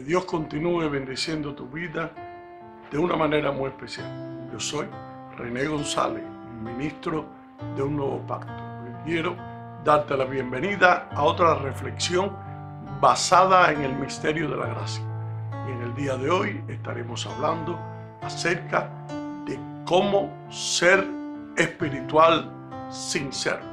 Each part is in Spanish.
Dios continúe bendiciendo tu vida de una manera muy especial. Yo soy René González, ministro de un nuevo pacto. Quiero darte la bienvenida a otra reflexión basada en el misterio de la gracia. Y en el día de hoy estaremos hablando acerca de cómo ser espiritual sin serlo.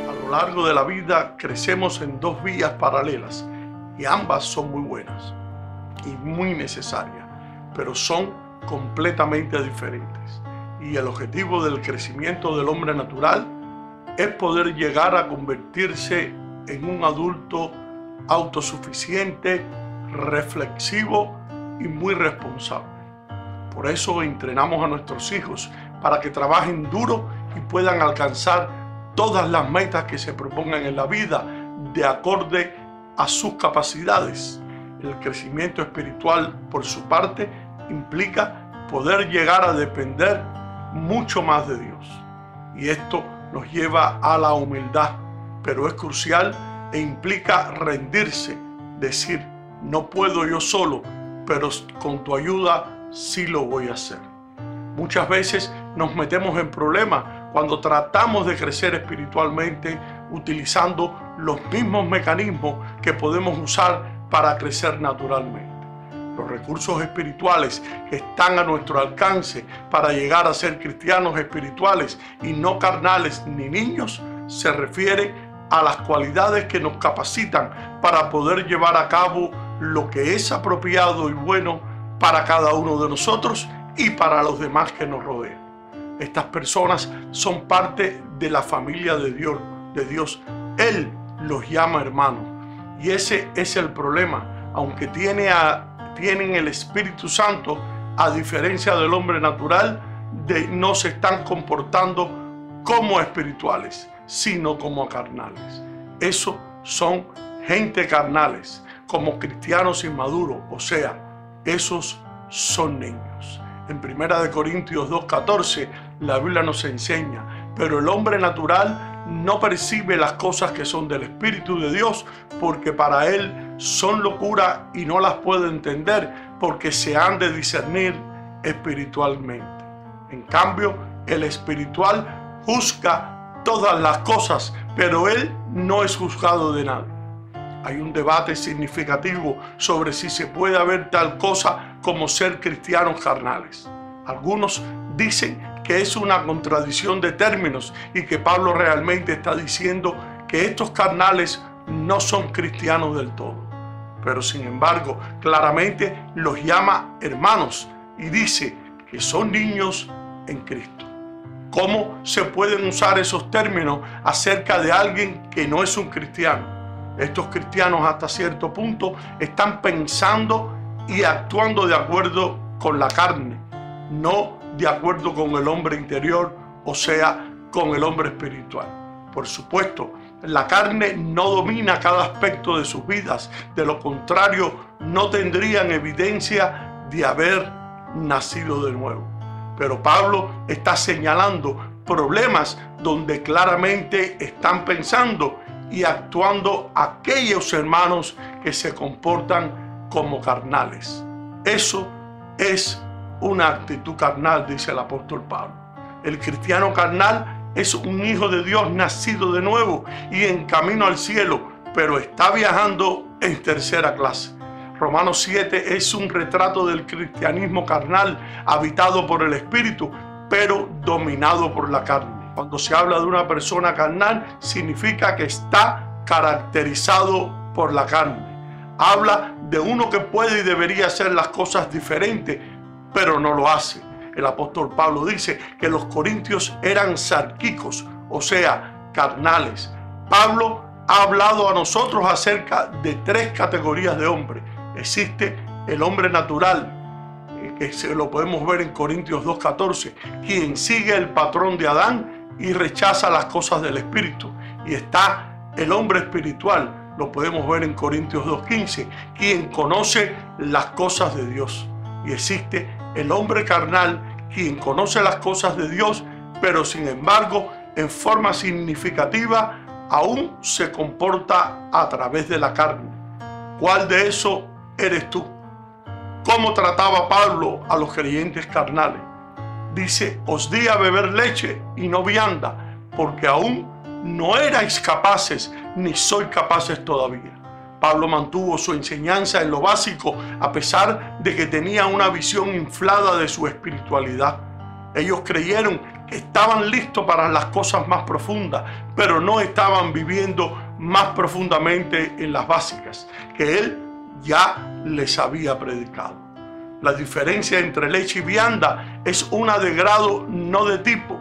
A lo largo de la vida crecemos en dos vías paralelas y ambas son muy buenas y muy necesarias, pero son completamente diferentes. Y el objetivo del crecimiento del hombre natural es poder llegar a convertirse en un adulto autosuficiente, reflexivo y muy responsable. Por eso entrenamos a nuestros hijos para que trabajen duro y puedan alcanzar todas las metas que se propongan en la vida de acorde a sus capacidades. El crecimiento espiritual, por su parte, implica poder llegar a depender mucho más de Dios. Y esto nos lleva a la humildad, pero es crucial e implica rendirse, decir, no puedo yo solo, pero con tu ayuda sí lo voy a hacer. Muchas veces nos metemos en problemas cuando tratamos de crecer espiritualmente utilizando los mismos mecanismos que podemos usar para crecer naturalmente. Los recursos espirituales que están a nuestro alcance para llegar a ser cristianos espirituales y no carnales ni niños se refiere a las cualidades que nos capacitan para poder llevar a cabo lo que es apropiado y bueno para cada uno de nosotros y para los demás que nos rodean. Estas personas son parte de la familia de Dios. Él los llama hermanos. Y ese es el problema. Aunque tienen el Espíritu Santo, a diferencia del hombre natural, no se están comportando como espirituales, sino como carnales. Eso son gente carnales, como cristianos inmaduros, o sea, esos son niños. En 1 Corintios 2:14 la Biblia nos enseña, pero el hombre natural no percibe las cosas que son del Espíritu de Dios, porque para él son locura y no las puede entender, porque se han de discernir espiritualmente. En cambio, el espiritual juzga todas las cosas, pero él no es juzgado de nadie. Hay un debate significativo sobre si se puede haber tal cosa como ser cristianos carnales. Algunos dicen que es una contradicción de términos y que Pablo realmente está diciendo que estos carnales no son cristianos del todo. Pero sin embargo, claramente los llama hermanos y dice que son niños en Cristo. ¿Cómo se pueden usar esos términos acerca de alguien que no es un cristiano? Estos cristianos hasta cierto punto están pensando y actuando de acuerdo con la carne, no de acuerdo con el hombre interior, o sea, con el hombre espiritual. Por supuesto, la carne no domina cada aspecto de sus vidas, de lo contrario, no tendrían evidencia de haber nacido de nuevo. Pero Pablo está señalando problemas donde claramente están pensando y actuando aquellos hermanos que se comportan como carnales. Eso es una actitud carnal, dice el apóstol Pablo. El cristiano carnal es un hijo de Dios nacido de nuevo y en camino al cielo, pero está viajando en tercera clase. Romanos 7 es un retrato del cristianismo carnal, habitado por el Espíritu, pero dominado por la carne. Cuando se habla de una persona carnal, significa que está caracterizado por la carne. Habla de uno que puede y debería hacer las cosas diferentes, pero no lo hace. El apóstol Pablo dice que los corintios eran sarquicos, o sea, carnales. Pablo ha hablado a nosotros acerca de tres categorías de hombres. Existe el hombre natural, que lo podemos ver en Corintios 2:14, quien sigue el patrón de Adán y rechaza las cosas del Espíritu. Y está el hombre espiritual, lo podemos ver en Corintios 2:15, quien conoce las cosas de Dios. Y existe el hombre carnal, quien conoce las cosas de Dios, pero sin embargo, en forma significativa, aún se comporta a través de la carne. ¿Cuál de eso eres tú? ¿Cómo trataba Pablo a los creyentes carnales? Dice, os di a beber leche y no vianda, porque aún no erais capaces, ni sois capaces todavía. Pablo mantuvo su enseñanza en lo básico, a pesar de que tenía una visión inflada de su espiritualidad. Ellos creyeron que estaban listos para las cosas más profundas, pero no estaban viviendo más profundamente en las básicas, que él ya les había predicado. La diferencia entre leche y vianda es una de grado, no de tipo.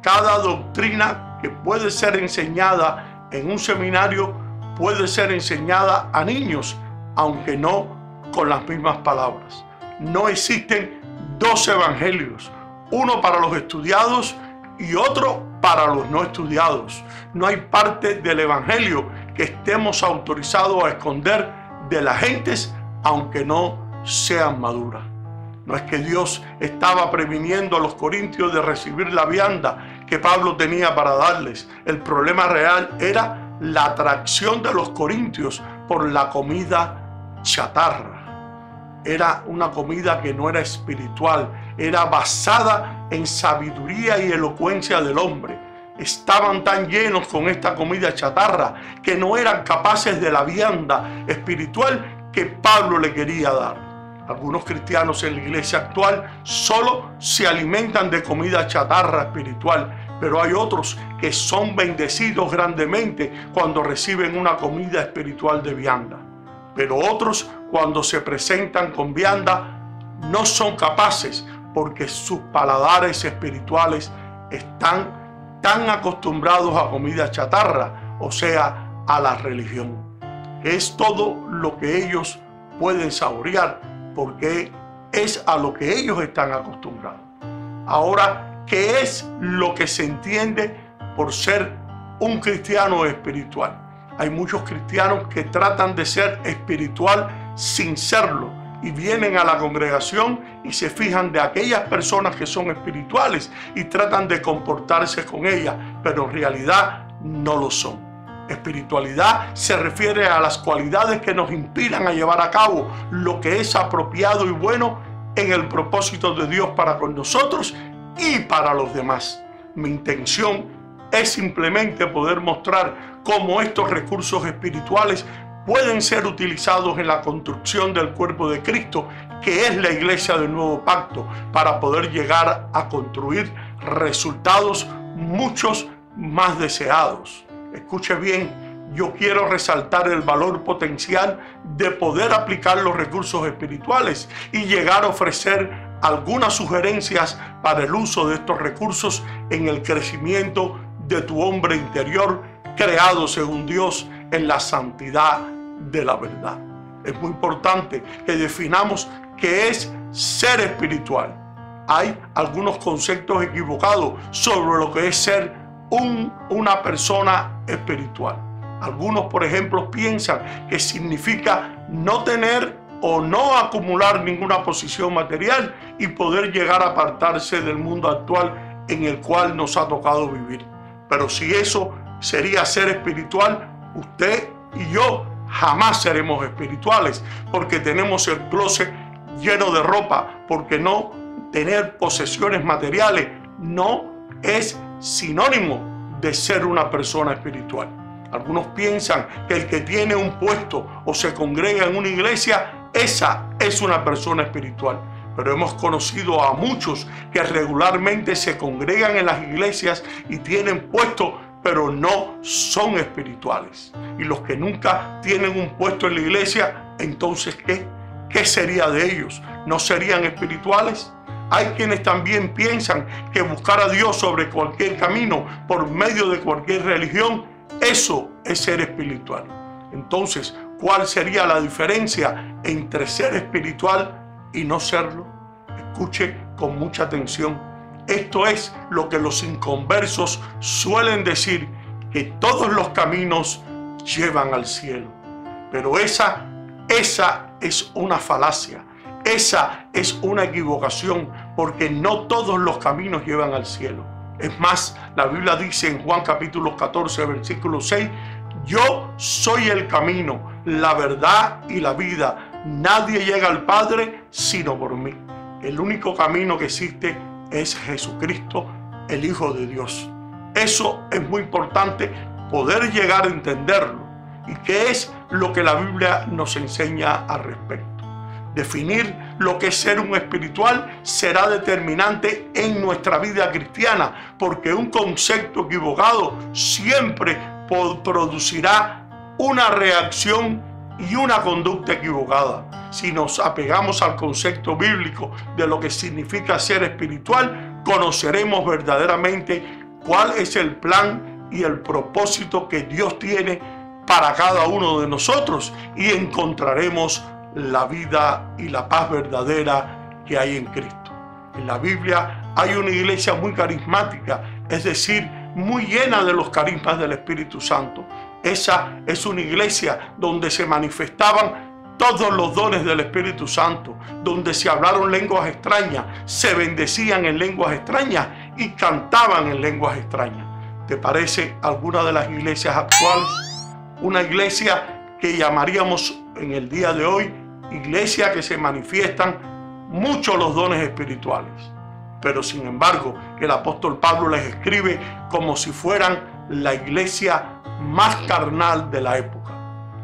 Cada doctrina que puede ser enseñada en un seminario puede ser enseñada a niños, aunque no con las mismas palabras. No existen dos evangelios, uno para los estudiados y otro para los no estudiados. No hay parte del evangelio que estemos autorizados a esconder de las gentes, aunque no sean maduras. No es que Dios estaba previniendo a los corintios de recibir la vianda que Pablo tenía para darles. El problema real era la atracción de los corintios por la comida chatarra. Era una comida que no era espiritual, era basada en sabiduría y elocuencia del hombre. Estaban tan llenos con esta comida chatarra que no eran capaces de la vianda espiritual que Pablo le quería dar. Algunos cristianos en la iglesia actual solo se alimentan de comida chatarra espiritual, pero hay otros que son bendecidos grandemente cuando reciben una comida espiritual de vianda. Pero otros, cuando se presentan con vianda, no son capaces porque sus paladares espirituales están tan acostumbrados a comida chatarra, o sea, a la religión. Es todo lo que ellos pueden saborear, porque es a lo que ellos están acostumbrados. Ahora, ¿qué es lo que se entiende por ser un cristiano espiritual? Hay muchos cristianos que tratan de ser espiritual sin serlo y vienen a la congregación y se fijan de aquellas personas que son espirituales y tratan de comportarse con ellas, pero en realidad no lo son. Espiritualidad se refiere a las cualidades que nos inspiran a llevar a cabo lo que es apropiado y bueno en el propósito de Dios para con nosotros y para los demás. Mi intención es simplemente poder mostrar cómo estos recursos espirituales pueden ser utilizados en la construcción del cuerpo de Cristo, que es la iglesia del nuevo pacto, para poder llegar a construir resultados muchos más deseados. Escuche bien, yo quiero resaltar el valor potencial de poder aplicar los recursos espirituales y llegar a ofrecer algunas sugerencias para el uso de estos recursos en el crecimiento de tu hombre interior, creado según Dios en la santidad de la verdad. Es muy importante que definamos qué es ser espiritual. Hay algunos conceptos equivocados sobre lo que es ser una persona espiritual. Algunos, por ejemplo, piensan que significa no tener o no acumular ninguna posición material y poder llegar a apartarse del mundo actual en el cual nos ha tocado vivir. Pero si eso sería ser espiritual, usted y yo jamás seremos espirituales, porque tenemos el closet lleno de ropa, porque no tener posesiones materiales no es sinónimo de ser una persona espiritual. Algunos piensan que el que tiene un puesto o se congrega en una iglesia, esa es una persona espiritual. Pero hemos conocido a muchos que regularmente se congregan en las iglesias y tienen puesto, pero no son espirituales. Y los que nunca tienen un puesto en la iglesia, entonces ¿qué? ¿Qué sería de ellos? ¿No serían espirituales? Hay quienes también piensan que buscar a Dios sobre cualquier camino, por medio de cualquier religión, eso es ser espiritual. Entonces, ¿cuál sería la diferencia entre ser espiritual y no serlo? Escuche con mucha atención. Esto es lo que los inconversos suelen decir, que todos los caminos llevan al cielo. Pero esa es una falacia, esa es una equivocación, porque no todos los caminos llevan al cielo. Es más, la Biblia dice en Juan capítulo 14, versículo 6, yo soy el camino, la verdad y la vida. Nadie llega al Padre sino por mí. El único camino que existe es Jesucristo, el Hijo de Dios. Eso es muy importante poder llegar a entenderlo. ¿Y qué es lo que la Biblia nos enseña al respecto? Definir lo que es ser un espiritual será determinante en nuestra vida cristiana, porque un concepto equivocado siempre producirá una reacción y una conducta equivocada. Si nos apegamos al concepto bíblico de lo que significa ser espiritual, conoceremos verdaderamente cuál es el plan y el propósito que Dios tiene para cada uno de nosotros, y encontraremos la vida y la paz verdadera que hay en Cristo. En la Biblia hay una iglesia muy carismática, es decir, muy llena de los carismas del Espíritu Santo. Esa es una iglesia donde se manifestaban todos los dones del Espíritu Santo, donde se hablaron lenguas extrañas, se bendecían en lenguas extrañas y cantaban en lenguas extrañas. ¿Te parece alguna de las iglesias actuales? Una iglesia que llamaríamos en el día de hoy iglesia que se manifiestan mucho los dones espirituales, pero sin embargo el apóstol Pablo les escribe como si fueran la iglesia más carnal de la época.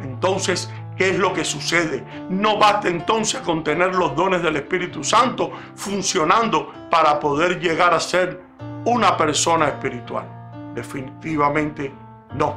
Entonces, ¿qué es lo que sucede? No basta entonces con tener los dones del Espíritu Santo funcionando para poder llegar a ser una persona espiritual. Definitivamente no.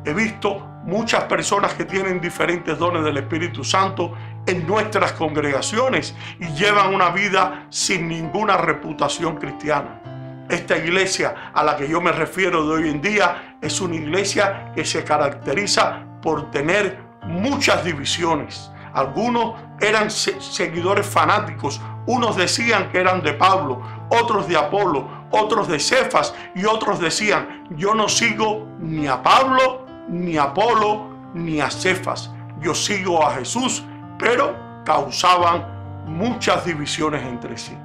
He visto muchas personas que tienen diferentes dones del Espíritu Santo en nuestras congregaciones y llevan una vida sin ninguna reputación cristiana. Esta iglesia a la que yo me refiero de hoy en día es una iglesia que se caracteriza por tener muchas divisiones. Algunos eran seguidores fanáticos, unos decían que eran de Pablo, otros de Apolo, otros de Cefas, y otros decían, yo no sigo ni a Pablo, ni a Apolo, ni a Cefas, yo sigo a Jesús, pero causaban muchas divisiones entre sí.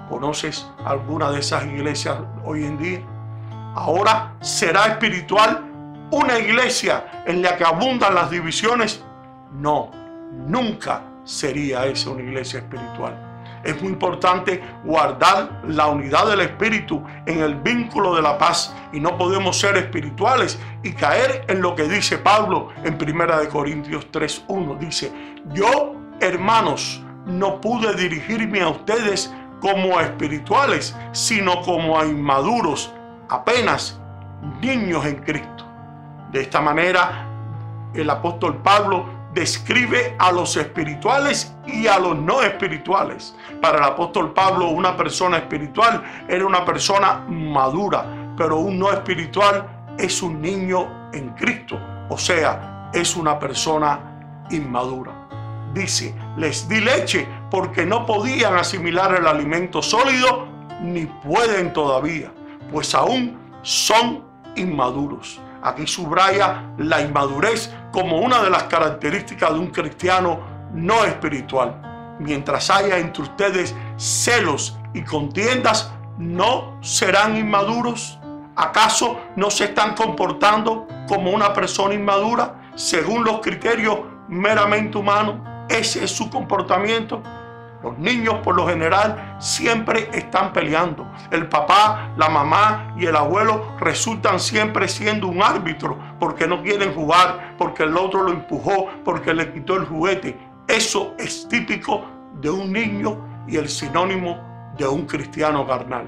¿Conoces alguna de esas iglesias hoy en día? Ahora, ¿será espiritual una iglesia en la que abundan las divisiones? No, nunca sería esa una iglesia espiritual. Es muy importante guardar la unidad del Espíritu en el vínculo de la paz, y no podemos ser espirituales y caer en lo que dice Pablo en 1 Corintios 3:1. Dice, yo, hermanos, no pude dirigirme a ustedes como a espirituales, sino como a inmaduros, apenas niños en Cristo. De esta manera, el apóstol Pablo describe a los espirituales y a los no espirituales. Para el apóstol Pablo, una persona espiritual era una persona madura, pero un no espiritual es un niño en Cristo, o sea, es una persona inmadura. Dice, les di leche porque no podían asimilar el alimento sólido, ni pueden todavía, pues aún son inmaduros. Aquí subraya la inmadurez como una de las características de un cristiano no espiritual. Mientras haya entre ustedes celos y contiendas, ¿no serán inmaduros? ¿Acaso no se están comportando como una persona inmadura según los criterios meramente humanos? ¿Ese es su comportamiento? Los niños por lo general siempre están peleando. El papá, la mamá y el abuelo resultan siempre siendo un árbitro porque no quieren jugar, porque el otro lo empujó, porque le quitó el juguete. Eso es típico de un niño y el sinónimo de un cristiano carnal.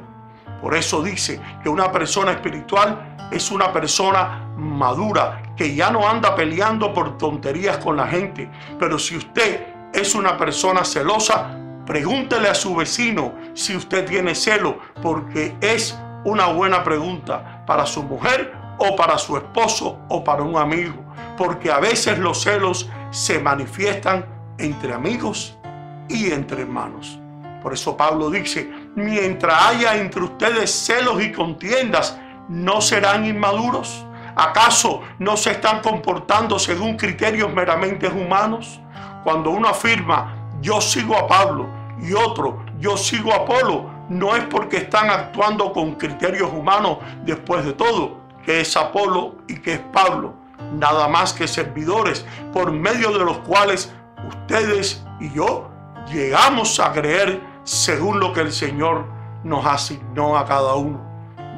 Por eso dice que una persona espiritual es una persona madura que ya no anda peleando por tonterías con la gente. Pero si usted es una persona celosa, pregúntele a su vecino si usted tiene celo, porque es una buena pregunta para su mujer o para su esposo o para un amigo, porque a veces los celos se manifiestan entre amigos y entre hermanos. Por eso Pablo dice, mientras haya entre ustedes celos y contiendas, ¿no serán inmaduros? ¿Acaso no se están comportando según criterios meramente humanos? Cuando uno afirma, yo sigo a Pablo, y otro, yo sigo a Apolo, no es porque están actuando con criterios humanos. Después de todo, ¿qué es Apolo y qué es Pablo? Nada más que servidores por medio de los cuales ustedes y yo llegamos a creer según lo que el Señor nos asignó a cada uno.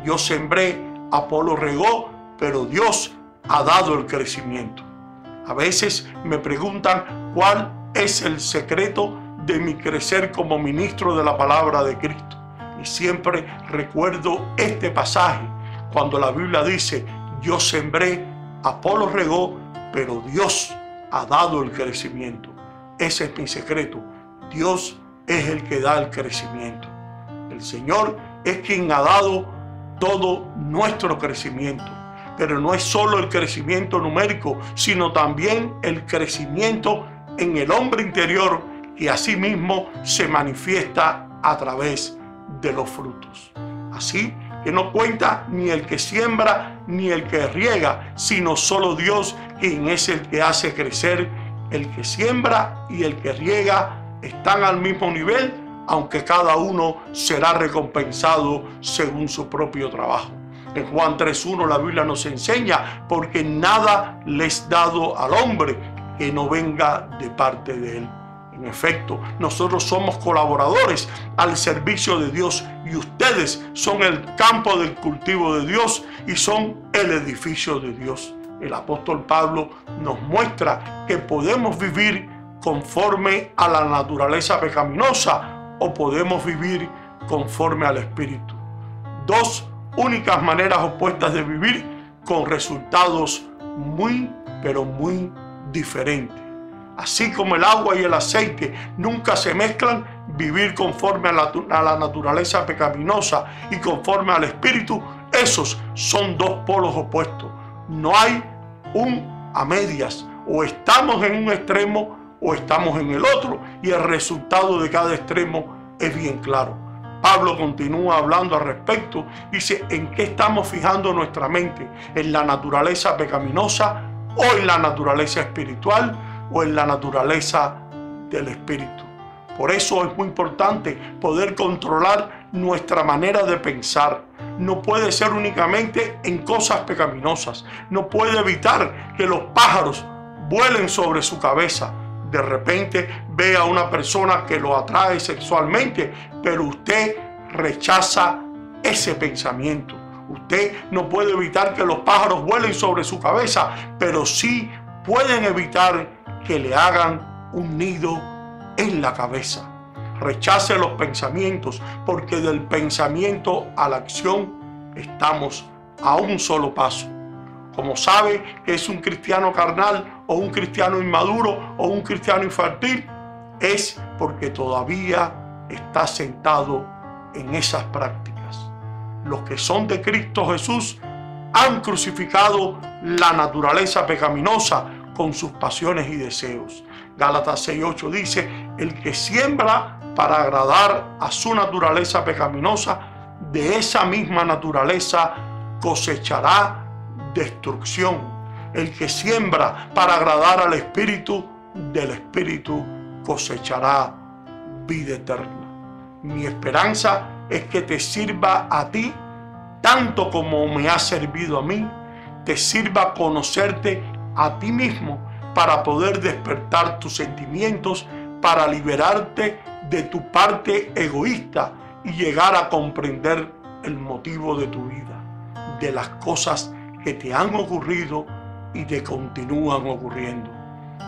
Yo sembré, Apolo regó, pero Dios ha dado el crecimiento. A veces me preguntan cuál es el secreto de mi crecer como ministro de la palabra de Cristo. Y siempre recuerdo este pasaje cuando la Biblia dice, yo sembré, Apolo regó, pero Dios ha dado el crecimiento. Ese es mi secreto. Dios es el que da el crecimiento. El Señor es quien ha dado todo nuestro crecimiento. Pero no es solo el crecimiento numérico, sino también el crecimiento en el hombre interior, que asimismo se manifiesta a través de los frutos. Así que no cuenta ni el que siembra ni el que riega, sino solo Dios, quien es el que hace crecer. El que siembra y el que riega están al mismo nivel, aunque cada uno será recompensado según su propio trabajo. En Juan 3:1 la Biblia nos enseña, porque nada les dado al hombre que no venga de parte de él. En efecto, nosotros somos colaboradores al servicio de Dios, y ustedes son el campo del cultivo de Dios y son el edificio de Dios. El apóstol Pablo nos muestra que podemos vivir conforme a la naturaleza pecaminosa o podemos vivir conforme al Espíritu. Dos únicas maneras opuestas de vivir con resultados muy, pero muy diferentes. Así como el agua y el aceite nunca se mezclan, vivir conforme a la naturaleza pecaminosa y conforme al Espíritu, esos son dos polos opuestos. No hay un a medias, o estamos en un extremo o estamos en el otro, y el resultado de cada extremo es bien claro. Pablo continúa hablando al respecto, dice, ¿en qué estamos fijando nuestra mente? ¿En la naturaleza pecaminosa o en la naturaleza espiritual o en la naturaleza del Espíritu? Por eso es muy importante poder controlar nuestra manera de pensar. No puede ser únicamente en cosas pecaminosas. No puede evitar que los pájaros vuelen sobre su cabeza. De repente ve a una persona que lo atrae sexualmente, pero usted rechaza ese pensamiento. Usted no puede evitar que los pájaros vuelen sobre su cabeza, pero sí pueden evitar que le hagan un nido en la cabeza. Rechace los pensamientos, porque del pensamiento a la acción estamos a un solo paso. Como sabe que es un cristiano carnal o un cristiano inmaduro o un cristiano infantil, es porque todavía está sentado en esas prácticas. Los que son de Cristo Jesús han crucificado la naturaleza pecaminosa con sus pasiones y deseos. Gálatas 6:8 dice, el que siembra para agradar a su naturaleza pecaminosa, de esa misma naturaleza cosechará destrucción. El que siembra para agradar al Espíritu, del Espíritu cosechará vida eterna. Mi esperanza es que te sirva a ti tanto como me ha servido a mí, te sirva conocerte a ti mismo para poder despertar tus sentimientos, para liberarte de tu parte egoísta y llegar a comprender el motivo de tu vida, de las cosas que te han ocurrido y te continúan ocurriendo,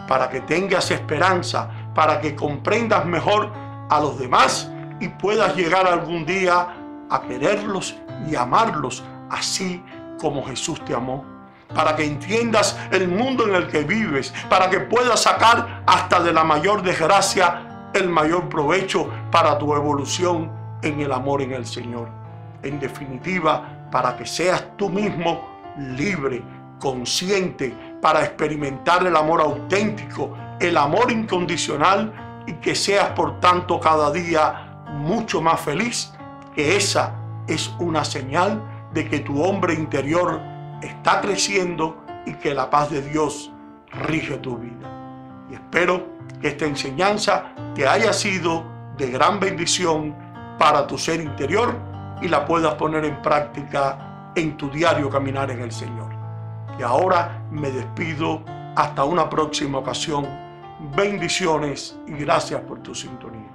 para que tengas esperanza, para que comprendas mejor a los demás y puedas llegar algún día a quererlos y amarlos así como Jesús te amó, para que entiendas el mundo en el que vives, para que puedas sacar hasta de la mayor desgracia el mayor provecho para tu evolución en el amor en el Señor. En definitiva, para que seas tú mismo libre, consciente, para experimentar el amor auténtico, el amor incondicional, y que seas por tanto cada día mucho más feliz, que esa es una señal de que tu hombre interior está creciendo y que la paz de Dios rige tu vida. Y espero que esta enseñanza te haya sido de gran bendición para tu ser interior y la puedas poner en práctica en tu diario caminar en el Señor. Y ahora me despido hasta una próxima ocasión. Bendiciones y gracias por tu sintonía.